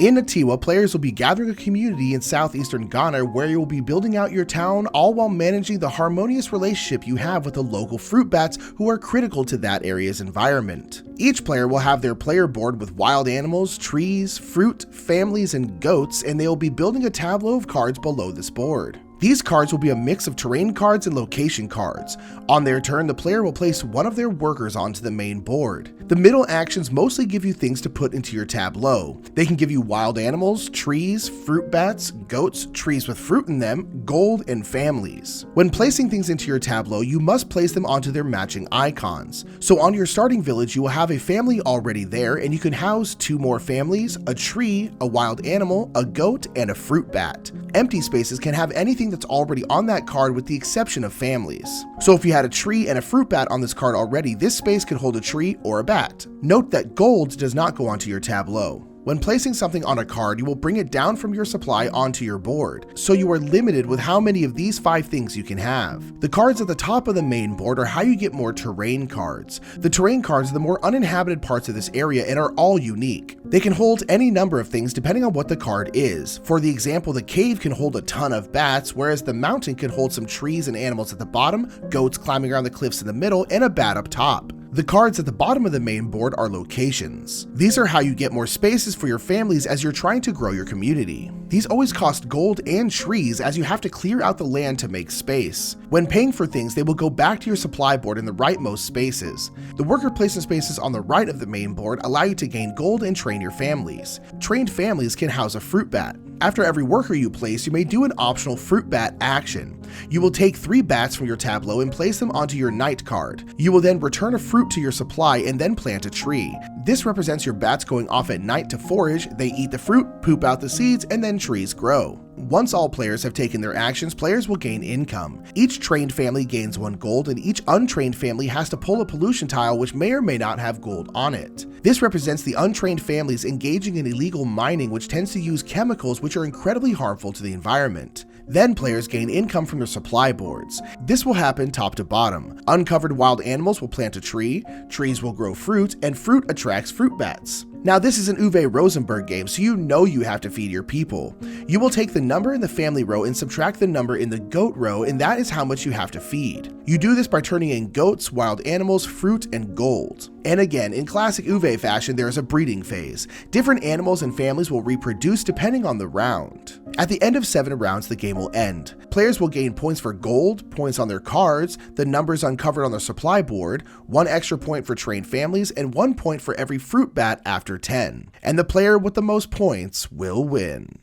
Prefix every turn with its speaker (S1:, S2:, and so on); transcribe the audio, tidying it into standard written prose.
S1: In Atiwa, players will be gathering a community in southeastern Ghana where you will be building out your town, all while managing the harmonious relationship you have with the local fruit bats who are critical to that area's environment. Each player will have their player board with wild animals, trees, fruit, families, and goats, and they will be building a tableau of cards below this board. These cards will be a mix of terrain cards and location cards. On their turn, the player will place one of their workers onto the main board. The middle actions mostly give you things to put into your tableau. They can give you wild animals, trees, fruit bats, goats, trees with fruit in them, gold, and families. When placing things into your tableau, you must place them onto their matching icons. So on your starting village, you will have a family already there, and you can house 2 more families, a tree, a wild animal, a goat, and a fruit bat. Empty spaces can have anything that's already on that card with the exception of families. So if you had a tree and a fruit bat on this card already, this space could hold a tree or a bat. Note that gold does not go onto your tableau. When placing something on a card, you will bring it down from your supply onto your board, so you are limited with how many of these 5 things you can have. The cards at the top of the main board are how you get more terrain cards. The terrain cards are the more uninhabited parts of this area and are all unique. They can hold any number of things depending on what the card is. For the example, the cave can hold a ton of bats, whereas the mountain can hold some trees and animals at the bottom, goats climbing around the cliffs in the middle, and a bat up top. The cards at the bottom of the main board are locations. These are how you get more spaces for your families as you're trying to grow your community. These always cost gold and trees as you have to clear out the land to make space. When paying for things, they will go back to your supply board in the rightmost spaces. The worker placement spaces on the right of the main board allow you to gain gold and train your families. Trained families can house a fruit bat. After every worker you place, you may do an optional fruit bat action. You will take 3 bats from your tableau and place them onto your night card. You will then return a fruit to your supply and then plant a tree. This represents your bats going off at night to forage, they eat the fruit, poop out the seeds, and then trees grow. Once all players have taken their actions, players will gain income. Each trained family gains 1 gold, and each untrained family has to pull a pollution tile which may or may not have gold on it. This represents the untrained families engaging in illegal mining, which tends to use chemicals which are incredibly harmful to the environment. Then players gain income from their supply boards. This will happen top to bottom. Uncovered wild animals will plant a tree, trees will grow fruit, and fruit attracts fruit bats. Now this is an Rosenburg game, so you know you have to feed your people. You will take the number in the family row and subtract the number in the goat row, and that is how much you have to feed. You do this by turning in goats, wild animals, fruit, and gold. And again, in classic fashion, there is a breeding phase. Different animals and families will reproduce depending on the round. At the end of 7 rounds, the game will end. Players will gain points for gold, points on their cards, the numbers uncovered on their supply board, 1 extra point for trained families, and 1 point for every fruit bat after 10. And the player with the most points will win.